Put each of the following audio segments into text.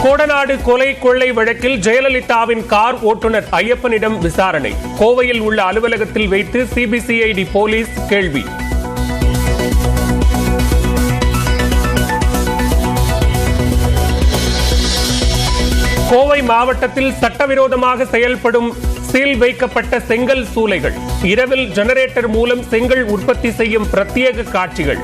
கோடநாடு கொலை கொள்ளை வழக்கில் ஜெயலலிதாவின் கார் ஓட்டுநர் ஐயப்பனிடம் விசாரணை. கோவையில் உள்ள அலுவலகத்தில் வைத்து சிபிசிஐடி போலீஸ் கேள்வி. கோவை மாவட்டத்தில் சட்டவிரோதமாக செயல்படும் சீல் வைக்கப்பட்ட செங்கல் சூளைகள். இரவில் ஜெனரேட்டர் மூலம் செங்கல் உற்பத்தி செய்யும் பிரத்யேக காட்சிகள்.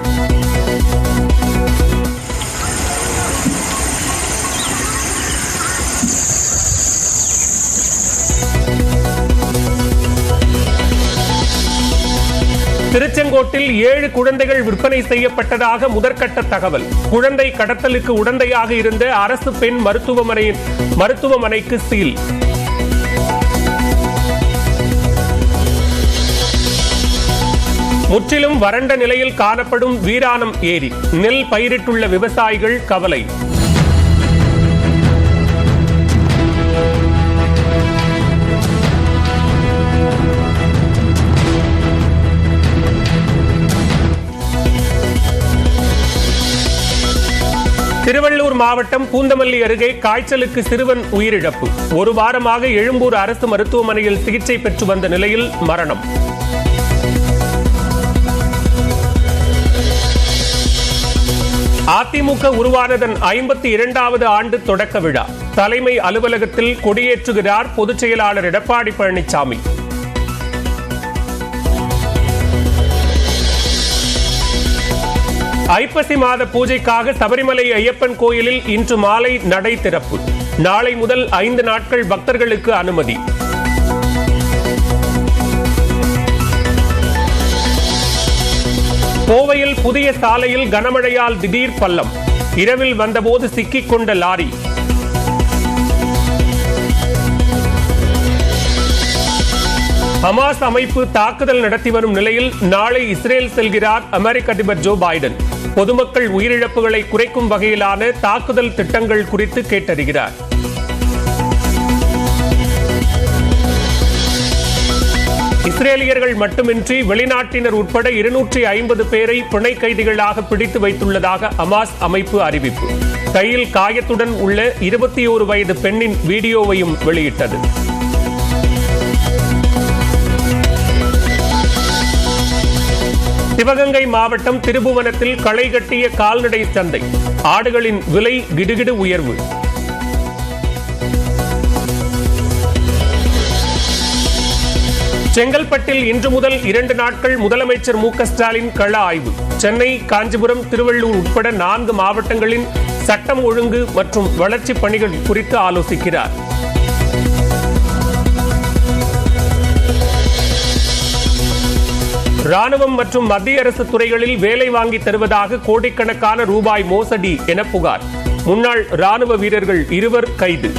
திருச்செங்கோட்டில் 7 குழந்தைகள் விற்பனை செய்யப்பட்டதாக முதற்கட்ட தகவல். குழந்தை கடத்தலுக்கு உடந்தையாக இருந்த அரசு பெண் மருத்துவமனைக்கு சீல். முற்றிலும் வறண்ட நிலையில் காணப்படும் வீராணம் ஏரி. நெல் பயிரிட்டுள்ள விவசாயிகள் கவலை. திருவள்ளூர் மாவட்டம் பூந்தமல்லி அருகே காய்ச்சலுக்கு சிறுவன் உயிரிழப்பு. 1 வாரமாக எழும்பூர் அரசு மருத்துவமனையில் சிகிச்சை பெற்று வந்த நிலையில் மரணம். அதிமுக உருவானதன் 52வது ஆண்டு தொடக்க விழா. தலைமை அலுவலகத்தில் கொடியேற்றுகிறார் பொதுச் செயலாளர் எடப்பாடி பழனிசாமி. ஐப்பசி மாத பூஜைக்காக சபரிமலை ஐயப்பன் கோயிலில் இன்று மாலை நடை திறப்பு. நாளை முதல் 5 நாட்கள் பக்தர்களுக்கு அனுமதி. கோவையில் புதிய சாலையில் கனமழையால் திடீர் பள்ளம். இரவில் வந்தபோது சிக்கிக் கொண்ட லாரி. ஹமாஸ் அமைப்பு தாக்குதல் நடத்தி வரும் நிலையில் நாளை இஸ்ரேல் செல்கிறார் அமெரிக்க அதிபர் ஜோ பைடன். பொதுமக்கள் உயிரிழப்புகளை குறைக்கும் வகையிலான தாக்குதல் திட்டங்கள் குறித்து கேட்டறிகிறார். இஸ்ரேலியர்கள் மட்டுமின்றி வெளிநாட்டினர் உட்பட 250 பேரை பிணை கைதிகளாக பிடித்து வைத்துள்ளதாக ஹமாஸ் அமைப்பு அறிவிப்பு. கையில் காயத்துடன் உள்ள 21 வயது பெண்ணின் வீடியோவையும் வெளியிட்டது. சிவகங்கை மாவட்டம் திருபுவனத்தில் களை கட்டிய கால்நடை சந்தை. ஆடுகளின் விலை கிடுகிடு உயர்வு. செங்கல்பட்டில் இன்று முதல் 2 நாட்கள் முதலமைச்சர் மு க ஸ்டாலின் கள ஆய்வு. சென்னை, காஞ்சிபுரம், திருவள்ளூர் உட்பட 4 மாவட்டங்களின் சட்டம் ஒழுங்கு மற்றும் வளர்ச்சி பணிகள் குறித்து ஆலோசிக்கிறார். ராணுவம் மற்றும் மத்திய அரசு துறைகளில் வேலை வாங்கி தருவதாக கோடிக்கணக்கான ரூபாய் மோசடி என புகார். முன்னாள் ராணுவ வீரர்கள் 2 கைது.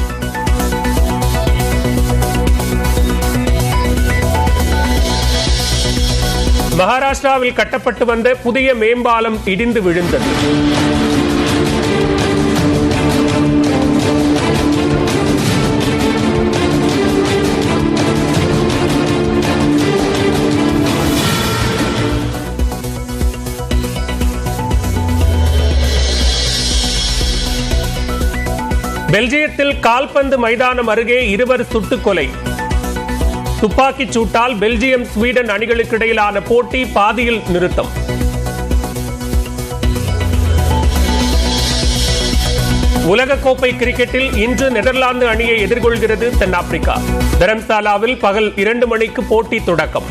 மகாராஷ்டிராவில் கட்டப்பட்டு வந்த புதிய மேம்பாலம் இடிந்து விழுந்தது. பெல்ஜியத்தில் கால்பந்து மைதானம் அருகே 2 சுட்டுக் கொலை. துப்பாக்கிச் சூட்டால் பெல்ஜியம், ஸ்வீடன் அணிகளுக்கு இடையிலான போட்டி பாதியில் நிறுத்தம். உலகக்கோப்பை கிரிக்கெட்டில் இன்று நெதர்லாந்து அணியை எதிர்கொள்கிறது தென்னாப்பிரிக்கா. தரம்சாலாவில் பகல் 2 மணிக்கு போட்டி தொடக்கம்.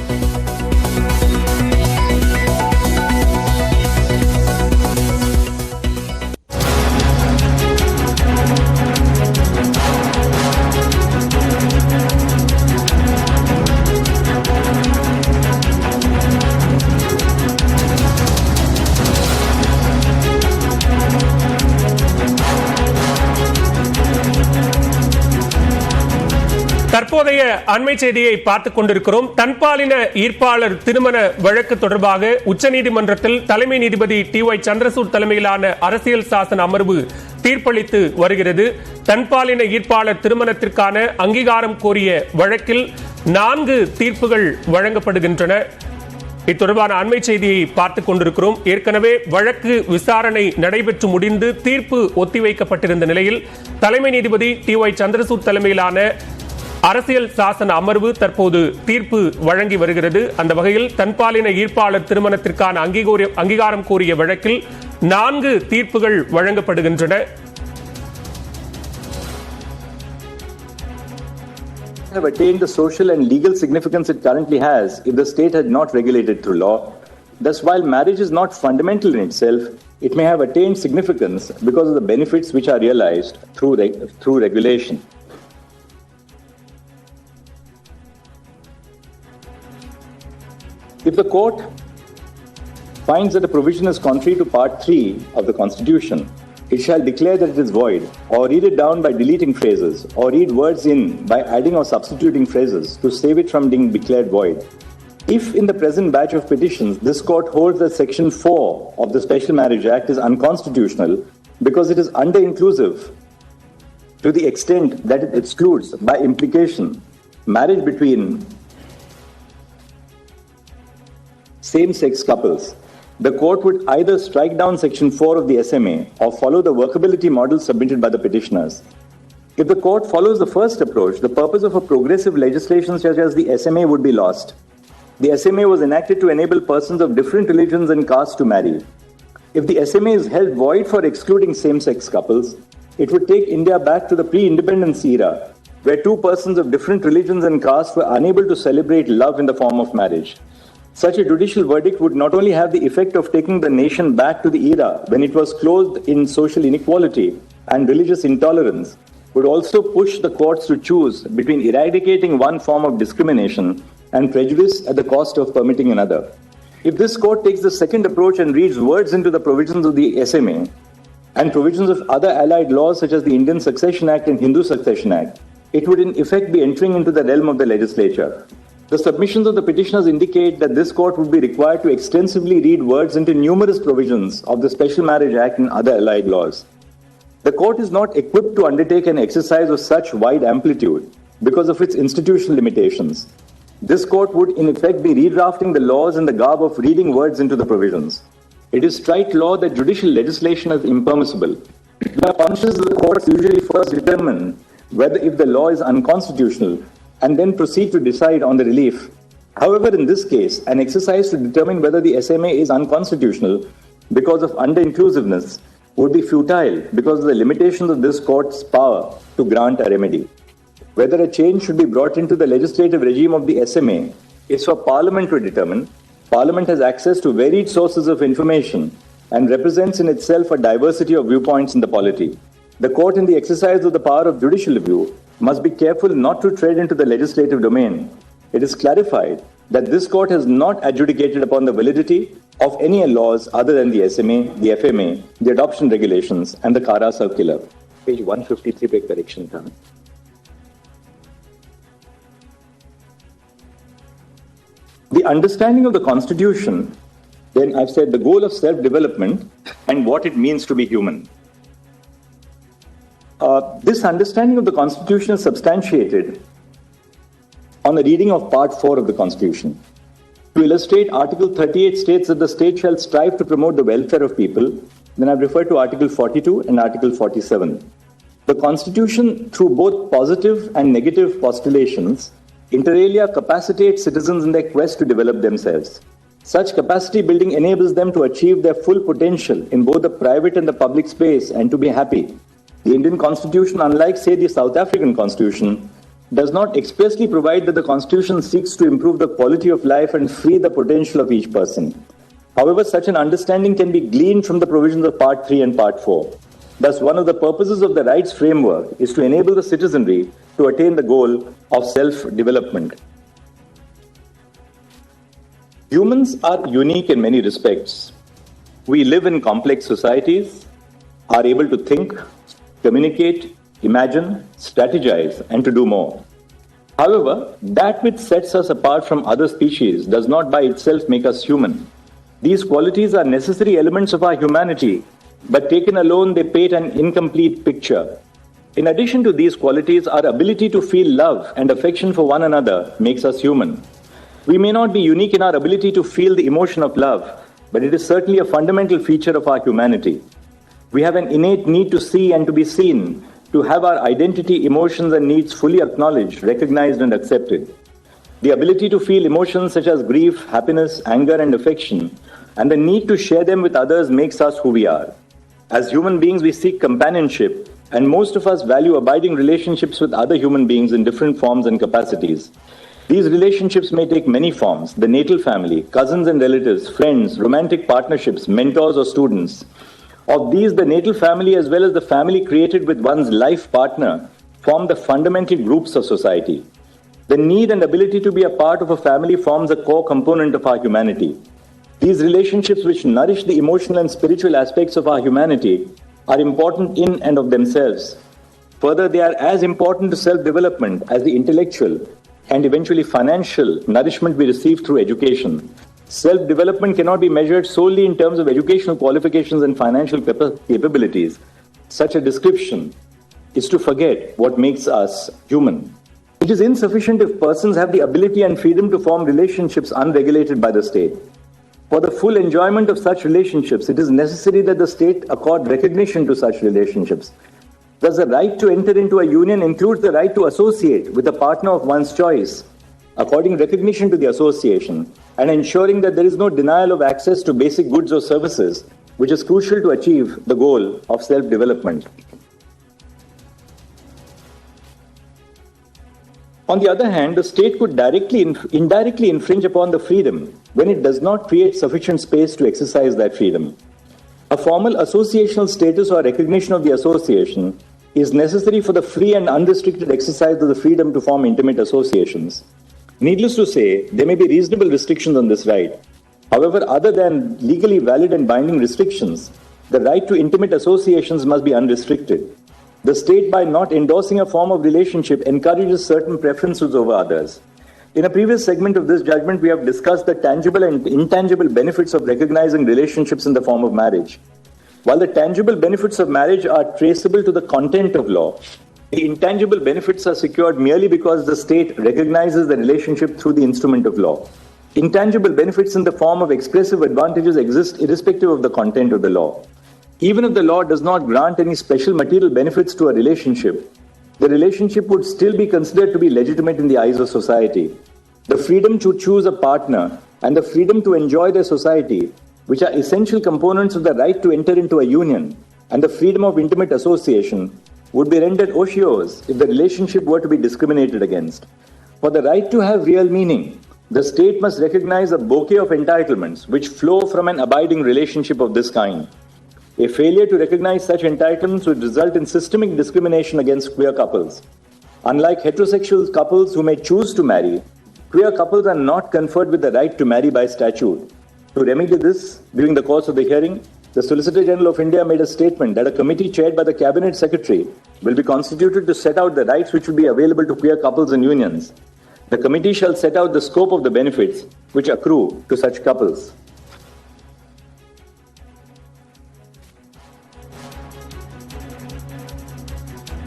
தற்போதைய அண்மை செய்தியை பார்த்துக் கொண்டிருக்கிறோம். தன்பாலின ஈர்ப்பாளர் திருமண வழக்கு தொடர்பாக உச்சநீதிமன்றத்தில் தலைமை நீதிபதி டி.ஒய். சந்திரசூட் தலைமையிலான அரசியல் சாசன அமர்வு தீர்ப்பளித்து வருகிறது. தன்பாலின ஈர்ப்பாளர் திருமணத்திற்கான அங்கீகாரம் கோரிய வழக்கில் 4 தீர்ப்புகள் வழங்கப்படுகின்றன. இத்தொடர்பான அண்மை செய்தியை பார்த்துக் கொண்டிருக்கிறோம். ஏற்கனவே வழக்கு விசாரணை நடைபெற்று முடிந்து தீர்ப்பு ஒத்திவைக்கப்பட்டிருந்த நிலையில் தலைமை நீதிபதி TY சந்திரசூட் தலைமையிலான அரசியல் சாசன அமர்வு தற்போது தீர்ப்பு வழங்கி வருகிறது. அந்த வகையில் தன்பாலின ஈர்ப்பாளர் திருமணத்திற்கான அங்கீகாரம் கோரிய வழக்கில் 4 தீர்ப்புகள் வழங்கப்படுகின்றன. Have attained the social and legal significance it currently has if the state had not regulated through law. Thus, while marriage is not fundamental in itself, it may have attained significance because of the benefits which are realized through regulation. If the court finds that a provision is contrary to Part 3 of the Constitution, it shall declare that it is void, or read it down by deleting phrases, or read words in by adding or substituting phrases to save it from being declared void. If in the present batch of petitions, this court holds that Section 4 of the Special Marriage Act is unconstitutional because it is under-inclusive to the extent that it excludes, by implication, marriage between same-sex couples, the court would either strike down Section 4 of the SMA or follow the workability model submitted by the petitioners. If the court follows the first approach, the purpose of a progressive legislation such as the SMA would be lost. The SMA was enacted to enable persons of different religions and castes to marry. If the SMA is held void for excluding same-sex couples, it would take India back to the pre-independence era, where two persons of different religions and castes were unable to celebrate love in the form of marriage. Such a judicial verdict would not only have the effect of taking the nation back to the era when it was clothed in social inequality and religious intolerance, would also push the courts to choose between eradicating one form of discrimination and prejudice at the cost of permitting another. If this court takes the second approach and reads words into the provisions of the SMA and provisions of other allied laws such as the Indian Succession Act and Hindu Succession Act, it would in effect be entering into the realm of the legislature. The submissions of the petitioners indicate that this court would be required to extensively read words into numerous provisions of the Special Marriage Act and other allied laws. The court is not equipped to undertake an exercise of such wide amplitude because of its institutional limitations. This court would in effect be redrafting the laws in the garb of reading words into the provisions. It is straight law that judicial legislation is impermissible. The conscience of the courts usually first determine whether if the law is unconstitutional and then proceed to decide on the relief. However, in this case, an exercise to determine whether the SMA is unconstitutional because of under-inclusiveness would be futile because of the limitations of this court's power to grant a remedy. Whether a change should be brought into the legislative regime of the SMA is for Parliament to determine. Parliament has access to varied sources of information and represents in itself a diversity of viewpoints in the polity. The court, in the exercise of the power of judicial review, must be careful not to tread into the legislative domain. It is clarified that this court has not adjudicated upon the validity of any laws other than the SMA, the FMA, the adoption regulations, and the Kara circular. Page 153 पे correction था. The understanding of the Constitution, then I've said the goal of self-development and what it means to be human. This understanding of the Constitution is substantiated on the reading of Part 4 of the Constitution. To illustrate, Article 38 states that the state shall strive to promote the welfare of people. Then I've referred to Article 42 and Article 47. The Constitution, through both positive and negative postulations, inter alia capacitates citizens in their quest to develop themselves. Such capacity building enables them to achieve their full potential in both the private and the public space and to be happy. The Indian Constitution, unlike, say, the South African Constitution, does not expressly provide that the Constitution seeks to improve the quality of life and free the potential of each person. However, such an understanding can be gleaned from the provisions of Part 3 and Part 4. Thus, one of the purposes of the rights framework is to enable the citizenry to attain the goal of self-development. Humans are unique in many respects. We live in complex societies, are able to think, communicate, imagine, strategize, and to do more. However, that which sets us apart from other species does not by itself make us human. These qualities are necessary elements of our humanity, but taken alone they paint an incomplete picture. In addition to these qualities, our ability to feel love and affection for one another makes us human. We may not be unique in our ability to feel the emotion of love, but it is certainly a fundamental feature of our humanity. We have an innate need to see and to be seen, to have our identity, emotions, and needs fully acknowledged, recognized, and accepted. The ability to feel emotions such as grief, happiness, anger, and affection, and the need to share them with others makes us who we are. As human beings, we seek companionship, and most of us value abiding relationships with other human beings in different forms and capacities. These relationships may take many forms: the natal family, cousins and relatives, friends, romantic partnerships, mentors or students. Of these, the natal family as well as the family created with one's life partner form the fundamental groups of society. The need and ability to be a part of a family forms a core component of our humanity. These relationships, which nourish the emotional and spiritual aspects of our humanity, are important in and of themselves. Further, they are as important to self-development as the intellectual and eventually financial nourishment we receive through education. Self-development cannot be measured solely in terms of educational qualifications and financial capabilities. Such a description is to forget what makes us human. It is insufficient if persons have the ability and freedom to form relationships unregulated by the state. For the full enjoyment of such relationships, it is necessary that the state accord recognition to such relationships. Thus, the right to enter into a union includes the right to associate with a partner of one's choice, according recognition to the association, and ensuring that there is no denial of access to basic goods or services, which is crucial to achieve the goal of self-development. On the other hand, the state could indirectly infringe upon the freedom when it does not create sufficient space to exercise that freedom. A formal associational status or recognition of the association is necessary for the free and unrestricted exercise of the freedom to form intimate associations. Needless to say, there may be reasonable restrictions on this right. However, other than legally valid and binding restrictions, the right to intimate associations must be unrestricted. The state, by not endorsing a form of relationship, encourages certain preferences over others. In a previous segment of this judgment, we have discussed the tangible and intangible benefits of recognizing relationships in the form of marriage. While the tangible benefits of marriage are traceable to the content of law, the intangible benefits are secured merely because the state recognizes the relationship through the instrument of law. Intangible benefits in the form of expressive advantages exist irrespective of the content of the law. Even if the law does not grant any special material benefits to a relationship, the relationship would still be considered to be legitimate in the eyes of society. The freedom to choose a partner and the freedom to enjoy their society, which are essential components of the right to enter into a union, and the freedom of intimate association, would be rendered odious if the relationship were to be discriminated against. For the right to have real meaning, the state must recognize a bouquet of entitlements which flow from an abiding relationship of this kind. A failure to recognize such entitlements would result in systemic discrimination against queer couples. Unlike heterosexual couples who may choose to marry, queer couples are not conferred with the right to marry by statute. To remedy this, during the course of the hearing, the Solicitor General of India made a statement that a committee chaired by the Cabinet Secretary will be constituted to set out the rights which will be available to queer couples and unions. The committee shall set out the scope of the benefits which accrue to such couples.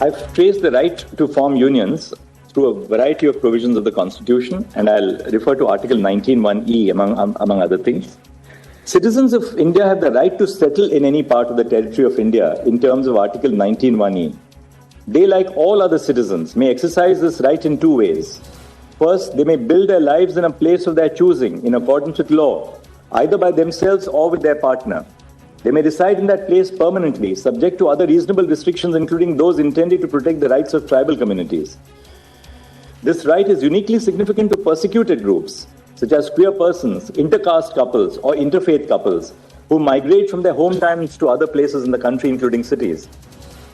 I've traced the right to form unions through a variety of provisions of the Constitution, and I'll refer to Article 19(1)(e) among other things. Citizens of India have the right to settle in any part of the territory of India in terms of Article 19(1)(e). They, like all other citizens, may exercise this right in two ways. First, they may build their lives in a place of their choosing in accordance with law, either by themselves or with their partner. They may reside in that place permanently, subject to other reasonable restrictions, including those intended to protect the rights of tribal communities. This right is uniquely significant to persecuted groups, such as queer persons, intercaste couples, or interfaith couples, who migrate from their hometowns to other places in the country, including cities.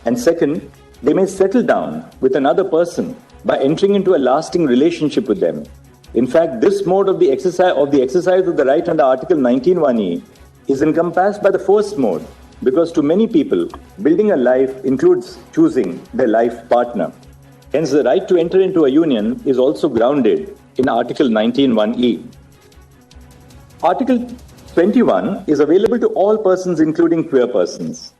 And second, they may settle down with another person by entering into a lasting relationship with them. In fact, this mode of the exercise of the right under Article 19(1)(e) is encompassed by the first mode, because to many people, building a life includes choosing their life partner. Hence, the right to enter into a union is also grounded in Article 19(1)(e). Article 21 is available to all persons, including queer persons.